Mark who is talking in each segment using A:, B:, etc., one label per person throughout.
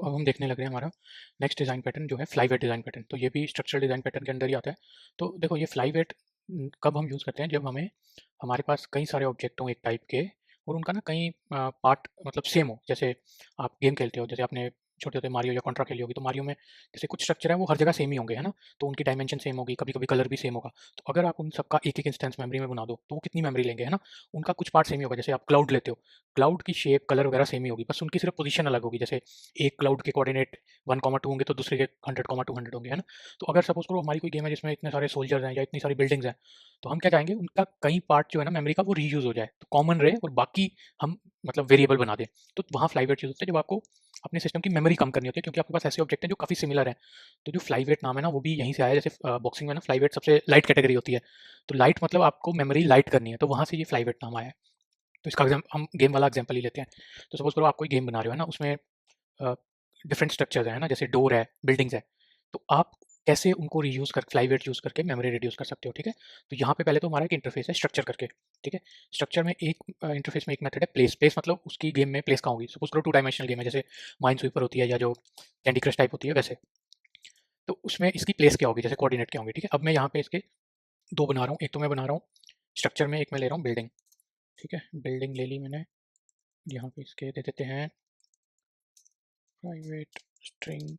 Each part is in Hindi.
A: अब हम देखने लग रहे हैं हमारा नेक्स्ट डिज़ाइन पैटर्न जो है फ्लाईवेट डिज़ाइन पैटर्न। तो ये भी स्ट्रक्चरल डिज़ाइन पैटर्न के अंदर ही आता है। तो देखो ये फ्लाईवेट कब हम यूज़ करते हैं, जब हमें हमारे पास कई सारे ऑब्जेक्ट हों एक टाइप के और उनका ना कई पार्ट मतलब सेम हो। जैसे आप गेम खेलते हो, जैसे आपने छोटे-छोटे मारियो या कॉन्ट्रा खेली होगी, तो मारियो में जैसे कुछ स्ट्रक्चर है वो हर जगह सेम ही होंगे, है ना? तो उनकी डायमेंशन सेम होगी, कभी-कभी कलर भी सेम होगा। तो अगर आप उन सबका एक-एक इंस्टेंस मेमोरी में बना दो, तो वो कितनी मेमोरी लेंगे, है ना? उनका कुछ पार्ट सेम ही होगा। जैसे आप क्लाउड लेते हो, क्लाउड की शेप, कलर वगैरह सेम ही होगी, बस उनकी सिर्फ पोजीशन अलग होगी। जैसे एक क्लाउड के कोऑर्डिनेट 1,2 होंगे तो दूसरे के 100,200 होंगे, है ना? तो अगर सपोज़ करो हमारी कोई गेम है जिसमें इतने सारे सोल्जर्स हैं या इतनी सारी बिल्डिंग्स हैं, तो हम क्या चाहेंगे उनका कई पार्ट जो है ना मेमोरी का वो रीयूज़ हो जाए, तो कॉमन रहे और बाकी हम मतलब वेरिएबल बना दें। तो वहाँ फ्लाईवेट यूज़ होता है जब आपको अपने सिस्टम की मेमोरी कम करनी होती है, क्योंकि आपके पास ऐसे ऑब्जेक्ट हैं जो काफ़ी सिमिलर हैं। तो जो फ्लाईवेट नाम है ना वो भी यहीं से आया है। जैसे बॉक्सिंग में ना फ्लाईवेट सबसे लाइट कैटेगरी होती है, तो लाइट मतलब आपको मेमोरी लाइट करनी है, तो वहाँ से ये फ्लाईवेट नाम आया है। तो इसका हम गेम वाला एग्जांपल ही लेते हैं। तो सपोज़ करो आप कोई गेम बना रहे हो, है ना? उसमें डिफरेंट स्ट्रक्चर्स हैं ना, जैसे डोर है, बिल्डिंग्स है, तो आप कैसे उनको रीयूज़ कर फ्लाईवेट यूज़ करके मेमोरी रिड्यूस कर सकते हो, ठीक है? तो यहाँ पे पहले तो हमारा एक इंटरफेस है स्ट्रक्चर करके, ठीक है? स्ट्रक्चर में एक इंटरफेस में एक मेथड है प्लेस। प्लेस मतलब उसकी गेम में प्लेस कहाँ होगी? सपोज़ करो 2 डायमेंशनल गेम है, जैसे माइनस्वीपर होती है या जो कैंडी क्रश टाइप होती है वैसे। तो उसमें इसकी प्लेस क्या होगी, जैसे कोऑर्डिनेट क्या होंगे, ठीक है? अब मैं यहाँ पे इसके 2 बना रहा हूँ, एक तो मैं बना रहा हूँ स्ट्रक्चर में, एक मैं ले रहा हूँ बिल्डिंग, ठीक है? बिल्डिंग ले ली मैंने, यहाँ पे इसके दे देते हैं private string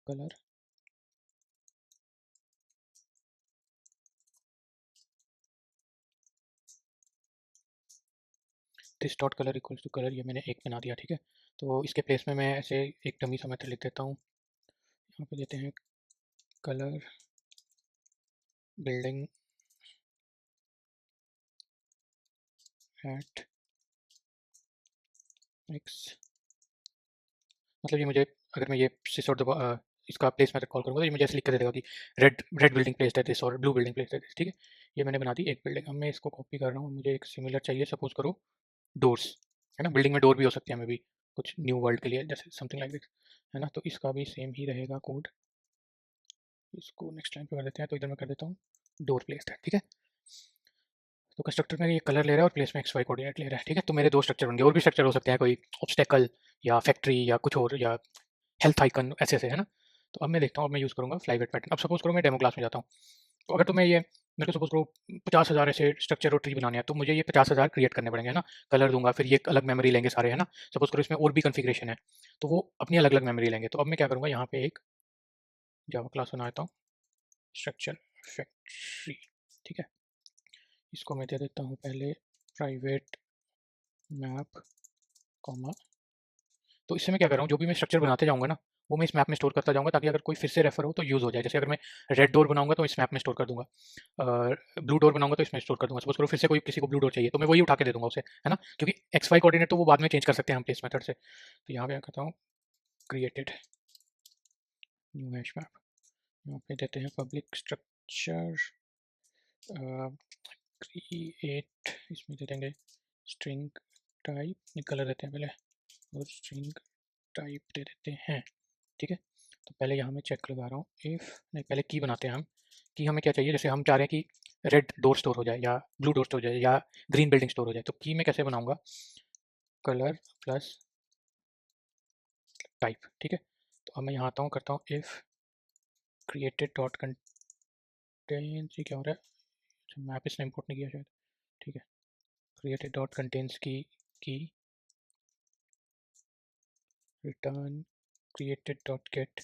A: color. This dot color equals to color, ये मैंने एक बना दिया, ठीक है? तो इसके प्लेस में मैं ऐसे एक डमी सा मेथड लिख देता हूँ। यहाँ पे देते हैं कलर बिल्डिंग एट एक्स। मतलब ये मुझे, अगर मैं ये सिस और इसका प्लेस मेथड कॉल करूँगा तो ये मुझे ऐसे लिख कर दे देगा कि red red building placed at this और blue building placed at this, ठीक है? ये मैंने बना दी एक बिल्डिंग। अब मैं इसको कॉपी कर रहा हूँ, मुझे एक सिमिलर चाहिए, सपोज करो डोर्स, है ना? बिल्डिंग में डोर भी हो सकती है, मे बी कुछ न्यू वर्ल्ड के लिए, जैसे समथिंग लाइक दिस, है ना? तो इसका भी सेम ही रहेगा कोड। इसको नेक्स्ट लाइन पे कर देते हैं, तो इधर मैं कर देता हूँ डोर प्लेस्ड है, ठीक है? तो कंस्ट्रक्टर में ये कलर ले रहा है और प्लेस में एक्स वाई कोऑर्डिनेट ले रहा है, ठीक है? तो मेरे 2 स्ट्रक्चर होंगे, और भी स्ट्रक्चर हो सकते हैं, कोई ऑब्स्टेकल या फैक्ट्री या कुछ और, या हेल्थ आइकन ऐसे-ऐसे, है ना? तो अब मैं देखता हूँ, अब मैं यूज़ करूँगा फ्लाईवेट पैटर्न। अब सपोज़ करो मैं डेमो क्लास में जाता हूँ, तो अगर तुम्हें ये मेरे को सपोज़ करो 50,000 ऐसे स्ट्रक्चर और ट्री बनाने हैं, तो मुझे ये 50,000 क्रिएट करने पड़ेंगे, है ना? कलर दूँगा, फिर ये अलग मेमोरी लेंगे सारे, है ना? सपोज़ करो इसमें और भी कॉन्फ़िगरेशन है, तो वो अपनी अलग-अलग मेमोरी लेंगे। तो अब मैं क्या करूँगा, यहाँ पे एक जावा क्लास बना देता हूँ, स्ट्रक्चर फैक्ट्री, ठीक है? इसको मैं दे देता हूँ पहले प्राइवेट मैप कॉमा। तो इससे मैं क्या कर रहा हूँ, जो भी मैं स्ट्रक्चर बनाते जाऊँगा ना, वो मैं इस मैप में स्टोर करता जाऊँगा, ताकि अगर कोई फिर से रेफर हो तो यूज़ हो जाए। जैसे अगर मैं रेड डोर बनाऊँगा तो इस मैप में स्टोर कर दूँगा, ब्लू डोर बनाऊँगा तो इसमें स्टोर कर दूँगा। सपोज़ करो फिर से कोई किसी को ब्लू डोर चाहिए, तो मैं वही उठा के दे दूँगा उसे, है ना? क्योंकि एक्स वाई कोऑर्डिनेट तो वो बाद में चेंज कर सकते हैं हम प्लेस मेथड से। तो यहाँ पे मैं करता हूँ क्रिएटेड न्यू हैश मैप, यहाँ पे देते हैं पब्लिक स्ट्रक्चर क्रिएट, इसमें दे देंगे स्ट्रिंग टाइप, कलर देते हैं पहले, और स्ट्रिंग टाइप दे देते हैं, ठीक है? तो पहले यहाँ मैं चेक लगा रहा हूँ, इफ़ नहीं, पहले की बनाते हैं हम। की हमें क्या चाहिए, जैसे हम चाह रहे हैं कि रेड डोर स्टोर हो जाए या ब्लू डोर स्टोर हो जाए या ग्रीन बिल्डिंग स्टोर हो जाए, तो की मैं कैसे बनाऊंगा, कलर प्लस टाइप, ठीक है? तो अब मैं यहाँ आता हूँ, करता हूँ इफ़ क्रिएटेड डॉट कंटेन्स, ये क्या हो रहा है, अच्छा मैप इसने इंपोर्ट नहीं किया शायद, ठीक है? क्रिएटेड डॉट कंटेन्स की रिटर्न क्रिएटेड डॉट गेट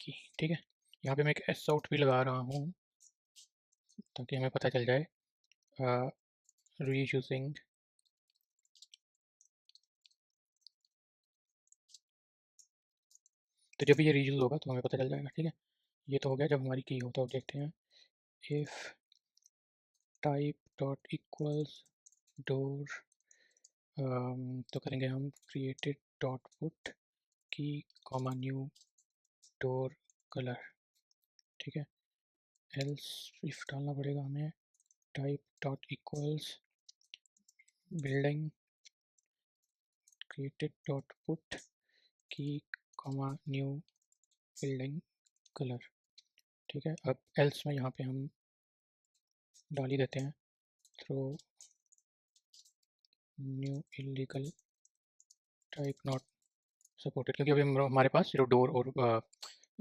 A: की, ठीक है? यहाँ पे मैं एक एस आउट भी लगा रहा हूँ, ताकि हमें पता चल जाए रीयूजिंग। तो जब भी ये रीयूज होगा तो हमें पता चल जाएगा, ठीक है? ये तो हो गया जब हमारी की हो। तो अब देखते हैं if type dot equals door, तो करेंगे हम क्रिएटेड डॉट पुट की कॉमा न्यू डोर कलर, ठीक है? एल्स इफ डालना पड़ेगा हमें, type dot equals building created dot put की कॉमा न्यू बिल्डिंग कलर, ठीक है? अब एल्स में यहाँ पे हम डाल ही देते हैं throw new illegal type not supported, क्योंकि अभी हमारे पास सिर्फ डोर और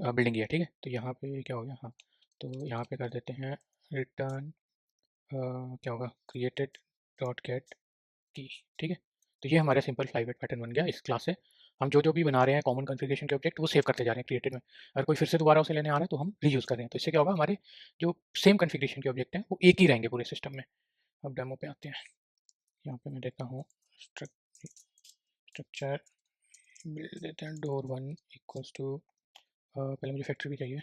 A: बिल्डिंग ही है, ठीक है। तो यहाँ पे क्या हो गया, हाँ, तो यहाँ पे कर देते हैं रिटर्न क्या होगा, क्रिएटेड डॉट गेट की, ठीक है। तो ये हमारा सिंपल फ्लाईवेट पैटर्न बन गया इस क्लास से। हम जो जो भी बना रहे हैं कॉमन कॉन्फ़िगरेशन के ऑब्जेक्ट, वो सेव करते जा रहे हैं क्रिएटेड में। अगर कोई फिर से दोबारा उसे लेने आ रहा है तो हम रीयूज़ कर रहे हैं। तो इससे क्या होगा, हमारे जो सेम कॉन्फ़िगरेशन के ऑब्जेक्ट हैं वो एक ही रहेंगे पूरे सिस्टम में। अब डेमो पे आते हैं। यहाँ पे मैं देता हूँ स्ट्रक्चर बिल्ड देते हैं डोर 1 इक्वल्स टू, पहले मुझे फैक्ट्री भी चाहिए,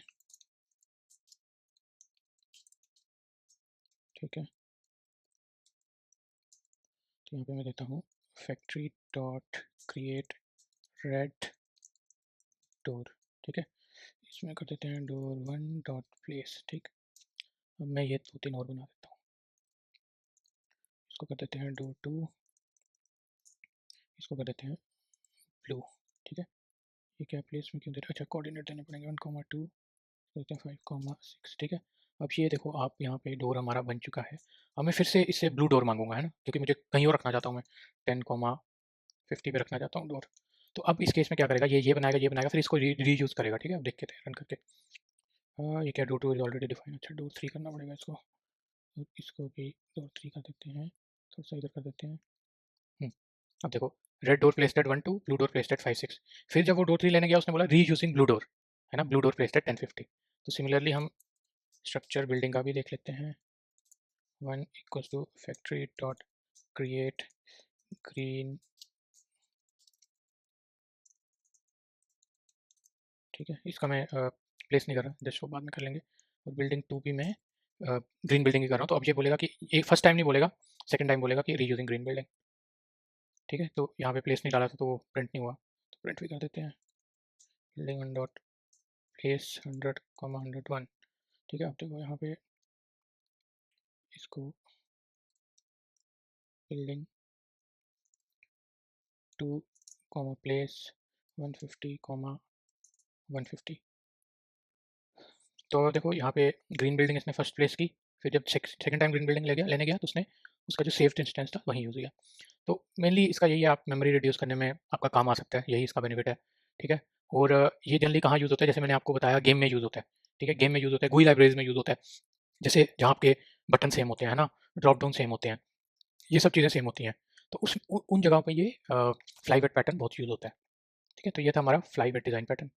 A: ठीक है। तो यहाँ पे मैं देता हूँ factory dot create red door, ठीक है। इसमें कर देते हैं डोर 1 डॉट प्लेस, ठीक। अब मैं ये 2-3 और बना देता हूँ। इसको कर देते हैं डोर 2, इसको कर देते हैं ब्लू, ठीक है। ये क्या प्लेस में क्यों दे रहा है, अच्छा कोऑर्डिनेट देने पड़ेंगे 1,2 देते हैं 5,6, ठीक है। अब ये देखो आप, यहाँ पे डोर हमारा बन चुका है। अब मैं फिर से इससे ब्लू डोर मांगूंगा, है ना, क्योंकि मुझे कहीं और रखना चाहता हूँ मैं 10,50 पे रखना चाहता हूँ डोर। तो अब इस केस में क्या करेगा, ये बनाएगा, ये बनाएगा, फिर इसको रीयूज़ करेगा, ठीक है। अब देखते हैं रन करके। ये क्या, डोर 2 इज ऑलरेडी डिफाइन, अच्छा डोर 3 करना पड़ेगा इसको। और इसको भी डोर 3 कर देते हैं, थोड़ा सा इधर कर देते हैं। अब देखो, red door placed at 1 2, blue door placed at 5 6। फिर जब वो डोर 3 लेने गया उसने बोला री यूजिंग ब्लू डोर, है ना, ब्लू डोर प्लेस्ड एट 1050। तो सिमिलरली हम स्ट्रक्चर बिल्डिंग का भी देख लेते हैं। 1 equals to factory dot create green, ठीक है। इसका मैं प्लेस नहीं कर रहा, जस्ट वो बाद में कर लेंगे। और बिल्डिंग 2 भी मैं ग्रीन बिल्डिंग ही कर रहा हूँ। तो अब ये बोलेगा कि, ये फर्स्ट टाइम नहीं बोलेगा, सेकंड टाइम बोलेगा कि री यूजिंग ग्रीन बिल्डिंग, ठीक है। तो यहाँ पे प्लेस नहीं डाला था तो वो प्रिंट नहीं हुआ, तो प्रिंट भी कर देते हैं बिल्डिंग 1 डॉट प्लेस 100,101, ठीक है। अब देखो यहाँ पे इसको बिल्डिंग 2 प्लेस 150,150। तो देखो यहाँ पे ग्रीन बिल्डिंग इसने फर्स्ट प्लेस की, फिर जब सेकंड टाइम ग्रीन बिल्डिंग लेने गया तो उसने उसका जो सेव्ड इंस्टेंस था वहीं यूज़ किया। तो मेनली इसका यही है, आप मेमोरी रिड्यूस करने में आपका काम आ सकता है, यही इसका बेनिफिट है, ठीक है। और ये जनरली कहाँ यूज़ होता है, जैसे मैंने आपको बताया गेम में यूज़ होता है, ठीक है। गेम में यूज़ होता है, GUI लाइब्रेरीज में यूज़ होता है, जैसे जहाँ आपके बटन सेम होते हैं ना, ड्रॉप डाउन सेम होते हैं, ये सब चीज़ें सेम होती हैं। तो उन जगहों पर ये फ्लाईवेट पैटर्न बहुत यूज़ होता है, ठीक है। तो ये था हमारा फ्लाईवेट डिज़ाइन पैटर्न।